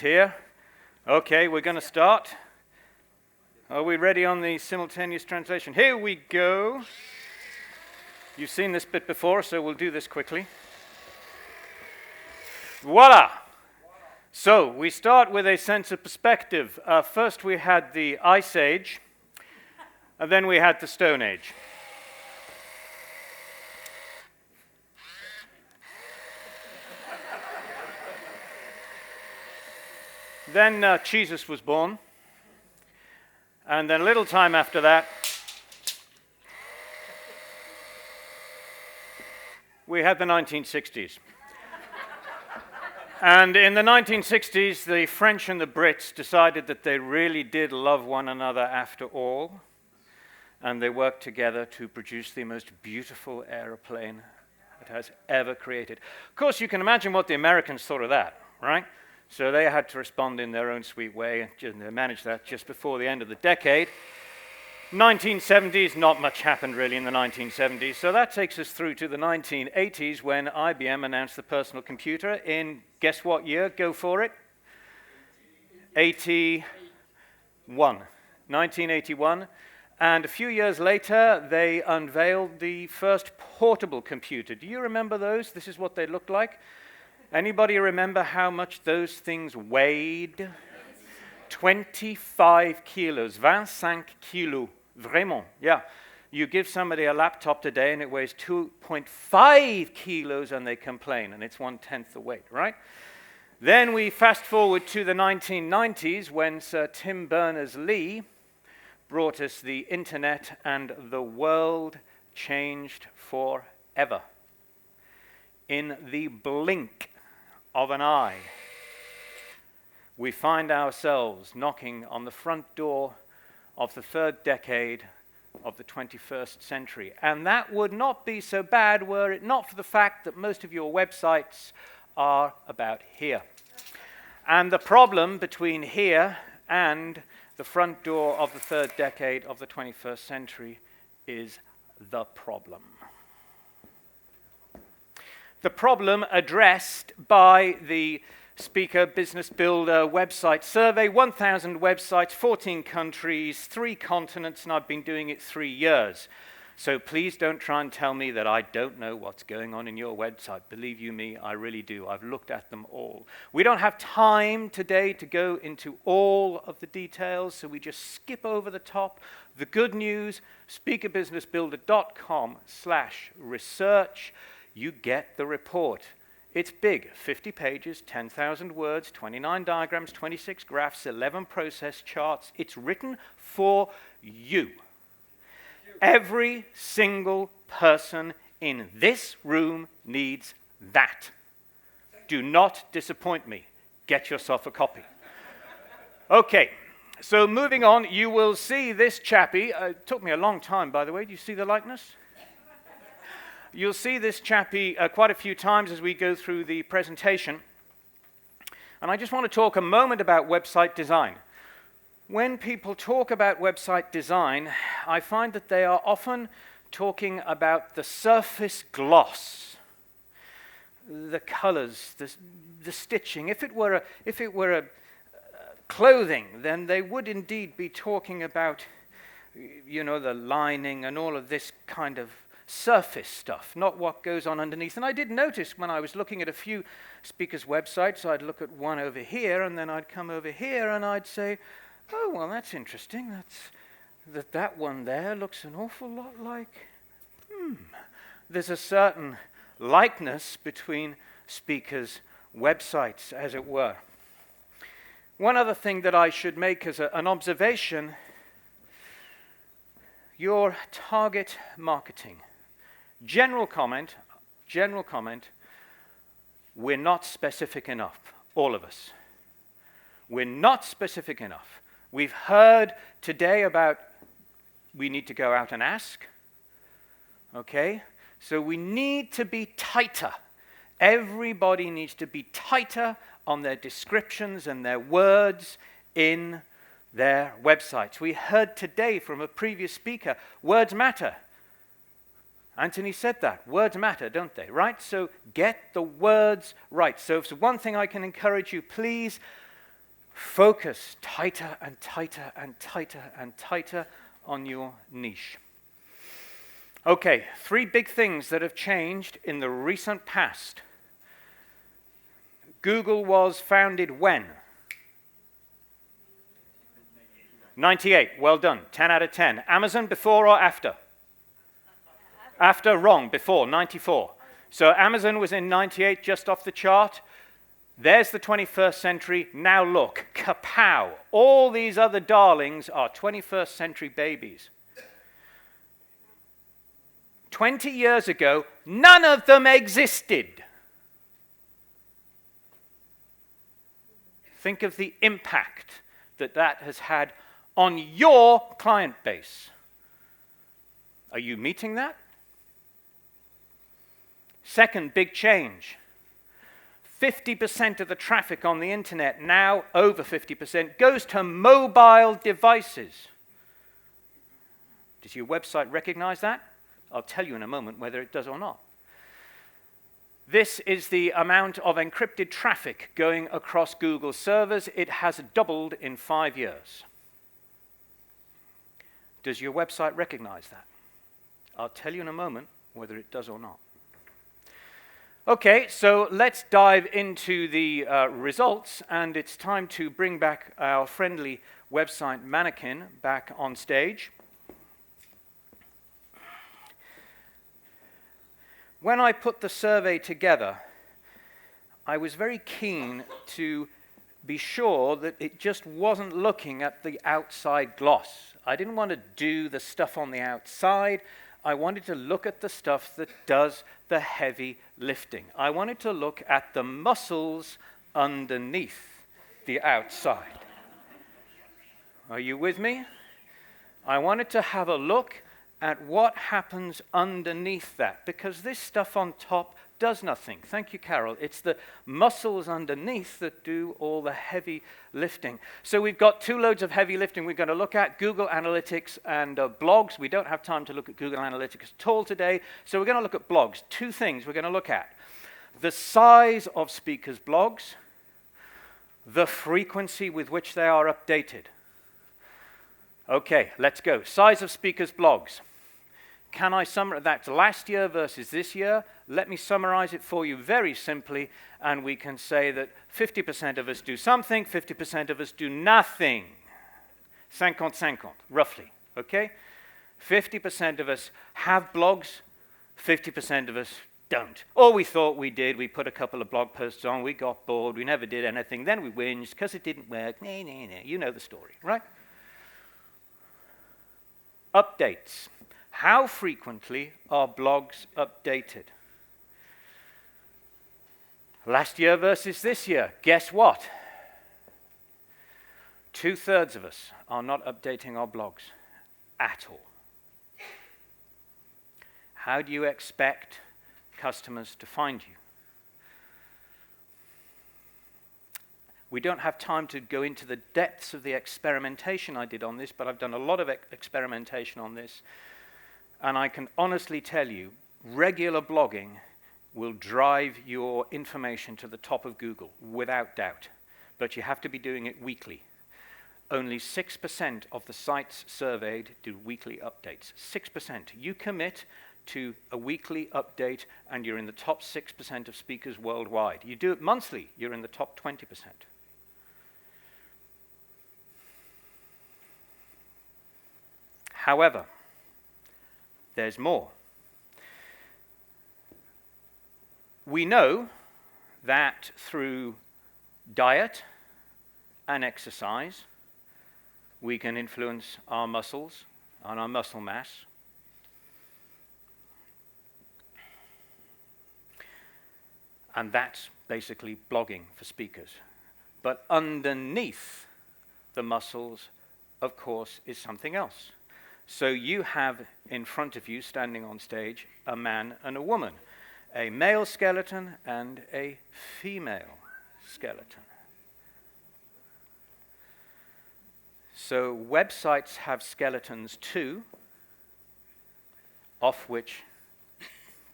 here. Okay, we're going to start. Are we ready on the simultaneous translation? Here we go. You've seen this bit before, so we'll do this quickly. Voila! So, we start with a sense of perspective. First we had the Ice Age, and then we had the Stone Age. Then Jesus was born, and then a little time after that, we had the 1960s. And in the 1960s, the French and the Brits decided that they really did love one another after all, and they worked together to produce the most beautiful aeroplane that has ever created. Of course, you can imagine what the Americans thought of that, right? So they had to respond in their own sweet way, and they managed that just before the end of the decade. 1970s, not much happened really in the 1970s, so that takes us through to the 1980s when IBM announced the personal computer in, guess what year? Go for it. 1981. And a few years later, they unveiled the first portable computer. Do you remember those? This is what they looked like. Anybody remember how much those things weighed? 25 kilos, 25 kilos, vraiment, yeah. You give somebody a laptop today and it weighs 2.5 kilos and they complain, and it's 1/10 the weight, right? Then we fast forward to the 1990s when Sir Tim Berners-Lee brought us the internet, and the world changed forever. In the blink of an eye, we find ourselves knocking on the front door of the third decade of the 21st century. And that would not be so bad were it not for the fact that most of your websites are about here. And the problem between here and the front door of the third decade of the 21st century is the problem. The problem addressed by the Speaker Business Builder website survey, 1,000 websites, 14 countries, 3 continents, and I've been doing it 3 years. So please don't try and tell me that I don't know what's going on in your website. Believe you me, I really do. I've looked at them all. We don't have time today to go into all of the details, so we just skip over the top. The good news, speakerbusinessbuilder.com/research. You get the report. It's big, 50 pages, 10,000 words, 29 diagrams, 26 graphs, 11 process charts. It's written for you. Every single person in this room needs that. Do not disappoint me. Get yourself a copy. Okay, so moving on, you will see this chappie. It took me a long time, by the way. Do you see the likeness? You'll see this chappie quite a few times as we go through the presentation. And I just want to talk a moment about website design. When people talk about website design, I find that they are often talking about the surface gloss, the colors, the stitching. If it were a clothing, then they would indeed be talking about, you know, the lining and all of this kind of surface stuff, not what goes on underneath. And I did notice when I was looking at a few speakers' websites, I'd look at one over here, and then I'd come over here, and I'd say, oh, well, that's interesting. That one there looks an awful lot like, There's a certain likeness between speakers' websites, as it were. One other thing that I should make as an observation, your target marketing. General comment, we're not specific enough, all of us. We're not specific enough. We've heard today about we need to go out and ask, okay? So we need to be tighter. Everybody needs to be tighter on their descriptions and their words in their websites. We heard today from a previous speaker, words matter. Anthony said that. Words matter, don't they? Right? So get the words right. So if there's one thing I can encourage you, please Focus tighter and tighter and tighter and tighter on your niche. Okay, 3 big things that have changed in the recent past. Google was founded when? 98, well done, 10 out of 10. Amazon, before or after? After, wrong, before, 94. So Amazon was in 98, just off the chart. There's the 21st century. Now look, kapow. All these other darlings are 21st century babies. 20 years ago, none of them existed. Think of the impact that that has had on your client base. Are you meeting that? Second big change. 50% of the traffic on the internet, now over 50%, goes to mobile devices. Does your website recognize that? I'll tell you in a moment whether it does or not. This is the amount of encrypted traffic going across Google servers. It has doubled in 5 years. Does your website recognize that? I'll tell you in a moment whether it does or not. Okay, so let's dive into the results, and it's time to bring back our friendly website mannequin back on stage. When I put the survey together, I was very keen to be sure that it just wasn't looking at the outside gloss. I didn't want to do the stuff on the outside. I wanted to look at the stuff that does the heavy lifting. I wanted to look at the muscles underneath the outside. Are you with me? I wanted to have a look at what happens underneath that, because this stuff on top does nothing. Thank you, Carol. It's the muscles underneath that do all the heavy lifting. So we've got 2 loads of heavy lifting we're going to look at: Google Analytics and blogs. We don't have time to look at Google Analytics at all today, so we're going to look at blogs. 2 things we're going to look at: the size of speakers' blogs, the frequency with which they are updated. Okay, let's go. Size of speakers' blogs. Can I summarize? That's last year versus this year. Let me summarize it for you very simply, and we can say that 50% of us do something, 50% of us do nothing. 50-50, roughly, okay? 50% of us have blogs, 50% of us don't. Or we thought we did, we put a couple of blog posts on, we got bored, we never did anything, then we whinged because it didn't work. You know the story, right? Updates. How frequently are blogs updated? Last year versus this year, guess what? 2/3 of us are not updating our blogs at all. How do you expect customers to find you? We don't have time to go into the depths of the experimentation I did on this, but I've done a lot of experimentation on this. And I can honestly tell you, regular blogging will drive your information to the top of Google, without doubt. But you have to be doing it weekly. Only 6% of the sites surveyed do weekly updates. 6%. You commit to a weekly update, and you're in the top 6% of speakers worldwide. You do it monthly, you're in the top 20%. However, there's more. We know that through diet and exercise, we can influence our muscles and our muscle mass. And that's basically blogging for speakers. But underneath the muscles, of course, is something else. So you have in front of you, standing on stage, a man and a woman, a male skeleton and a female skeleton. So websites have skeletons too, off which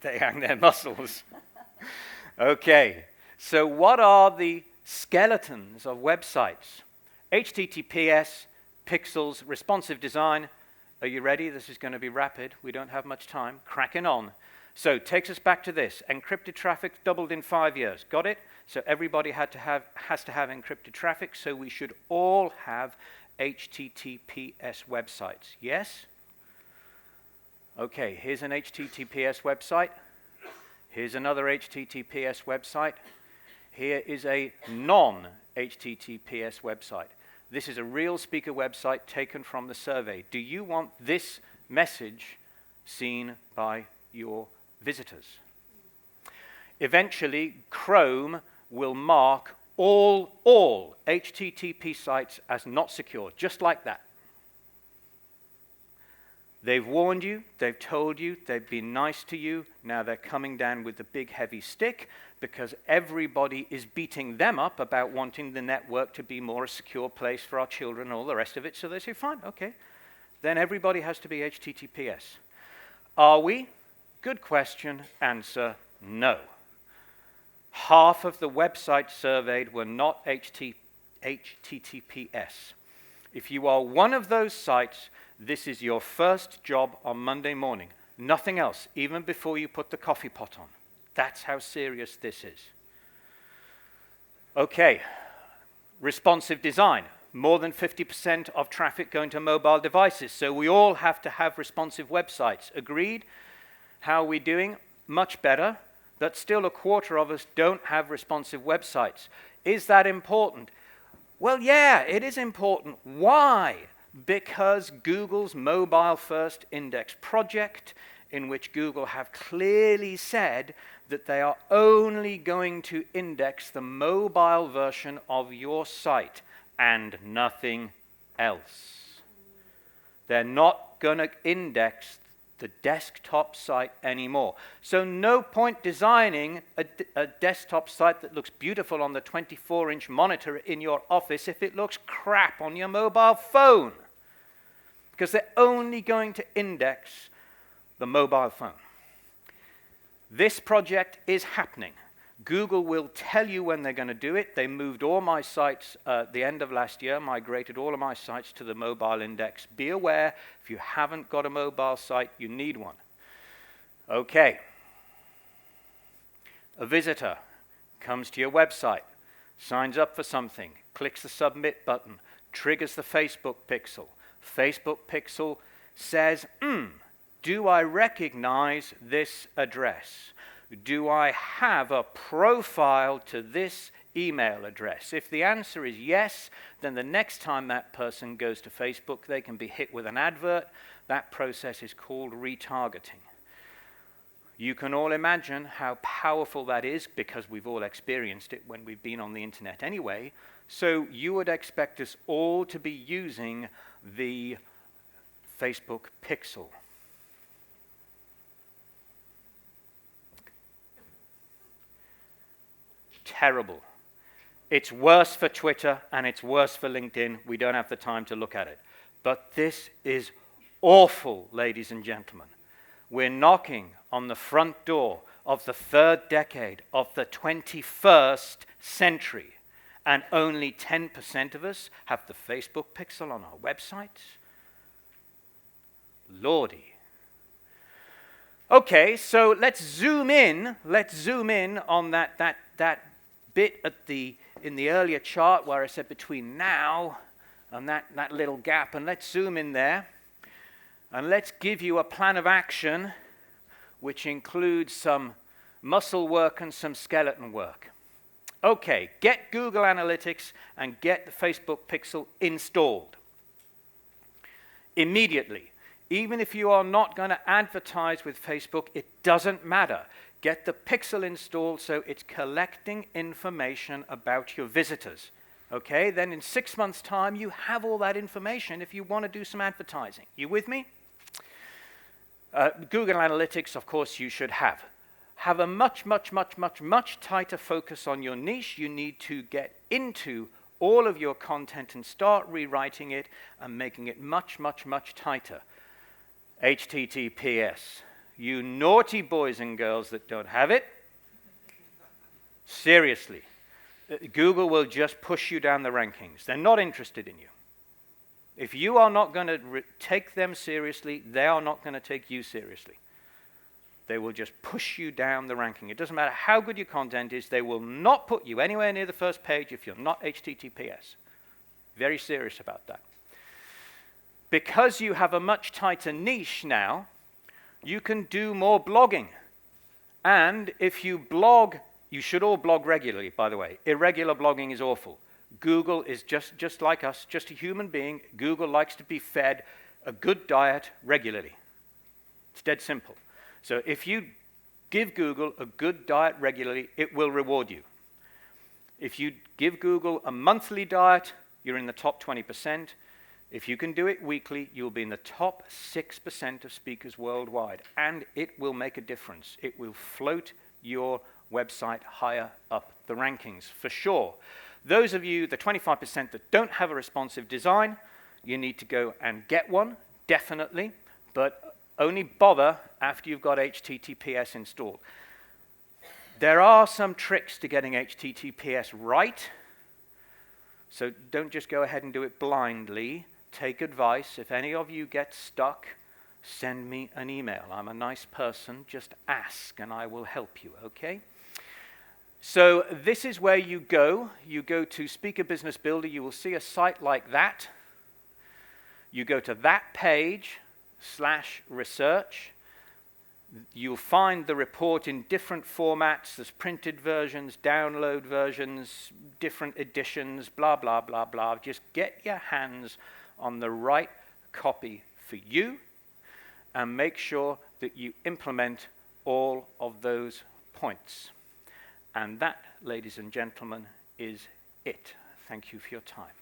they hang their muscles. Okay, so what are the skeletons of websites? HTTPS, pixels, responsive design. Are you ready? This is going to be rapid. We don't have much time. Cracking on. So takes us back to this. Encrypted traffic doubled in 5 years. Got it? So everybody has to have encrypted traffic, so we should all have HTTPS websites. Yes? Okay, here's an HTTPS website. Here's another HTTPS website. Here is a non-HTTPS website. This is a real speaker website taken from the survey. Do you want this message seen by your visitors? Eventually, Chrome will mark all HTTP sites as not secure, just like that. They've warned you, they've told you, they've been nice to you. Now they're coming down with the big heavy stick because everybody is beating them up about wanting the network to be more a secure place for our children and all the rest of it. So they say, fine, okay. Then everybody has to be HTTPS. Are we? Good question. Answer, no. Half of the websites surveyed were not HTTPS. If you are one of those sites, this is your first job on Monday morning. Nothing else, even before you put the coffee pot on. That's how serious this is. Okay, responsive design. More than 50% of traffic going to mobile devices, so we all have to have responsive websites. Agreed? How are we doing? Much better, but still a quarter of us don't have responsive websites. Is that important? Well, yeah, it is important. Why? Because Google's Mobile First Index project, in which Google have clearly said that they are only going to index the mobile version of your site and nothing else. They're not going to index the desktop site anymore. So no point designing a desktop site that looks beautiful on the 24-inch monitor in your office if it looks crap on your mobile phone, because they're only going to index the mobile phone. This project is happening. Google will tell you when they're going to do it. They moved all my sites at the end of last year, migrated all of my sites to the mobile index. Be aware, if you haven't got a mobile site, you need one. Okay. A visitor comes to your website, signs up for something, clicks the submit button, triggers the Facebook pixel. Facebook pixel says, do I recognize this address? Do I have a profile to this email address? If the answer is yes, then the next time that person goes to Facebook, they can be hit with an advert. That process is called retargeting. You can all imagine how powerful that is, because we've all experienced it when we've been on the internet anyway. So you would expect us all to be using the Facebook pixel. Terrible. It's worse for Twitter and it's worse for LinkedIn. We don't have the time to look at it. But this is awful, ladies and gentlemen. We're knocking on the front door of the third decade of the 21st century, and only 10% of us have the Facebook pixel on our websites. Lordy. Okay, so let's zoom in on that bit in the earlier chart where I said between now and that little gap, and let's zoom in there, and let's give you a plan of action which includes some muscle work and some skeleton work. Okay, get Google Analytics and get the Facebook pixel installed immediately. Even if you are not going to advertise with Facebook, it doesn't matter. Get the pixel installed so it's collecting information about your visitors. Okay, then in 6 months' time, you have all that information if you want to do some advertising. You with me? Google Analytics, of course, you should have. Have a much tighter focus on your niche. You need to get into all of your content and start rewriting it and making it much tighter. HTTPS. You naughty boys and girls that don't have it, seriously, Google will just push you down the rankings. They're not interested in you. If you are not going to take them seriously, they are not going to take you seriously. They will just push you down the ranking. It doesn't matter how good your content is, they will not put you anywhere near the first page if you're not HTTPS. Very serious about that. Because you have a much tighter niche now, you can do more blogging. And if you blog, you should all blog regularly, by the way. Irregular blogging is awful. Google is just like us, just a human being. Google likes to be fed a good diet regularly. It's dead simple. So if you give Google a good diet regularly, it will reward you. If you give Google a monthly diet, you're in the top 20%. If you can do it weekly, you'll be in the top 6% of speakers worldwide, and it will make a difference. It will float your website higher up the rankings, for sure. Those of you, the 25% that don't have a responsive design, you need to go and get one, definitely, but only bother after you've got HTTPS installed. There are some tricks to getting HTTPS right, so don't just go ahead and do it blindly. Take advice. If any of you get stuck, send me an email. I'm a nice person. Just ask, and I will help you, okay? So this is where you go. You go to Speaker Business Builder. You will see a site like that. You go to that page, /research. You'll find the report in different formats. There's printed versions, download versions, different editions, blah, blah, blah, blah. Just get your hands on the right copy for you and make sure that you implement all of those points. And that, ladies and gentlemen, is it. Thank you for your time.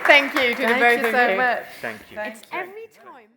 Thank you to the both of you. Thank you so much. Thank you. It's every time.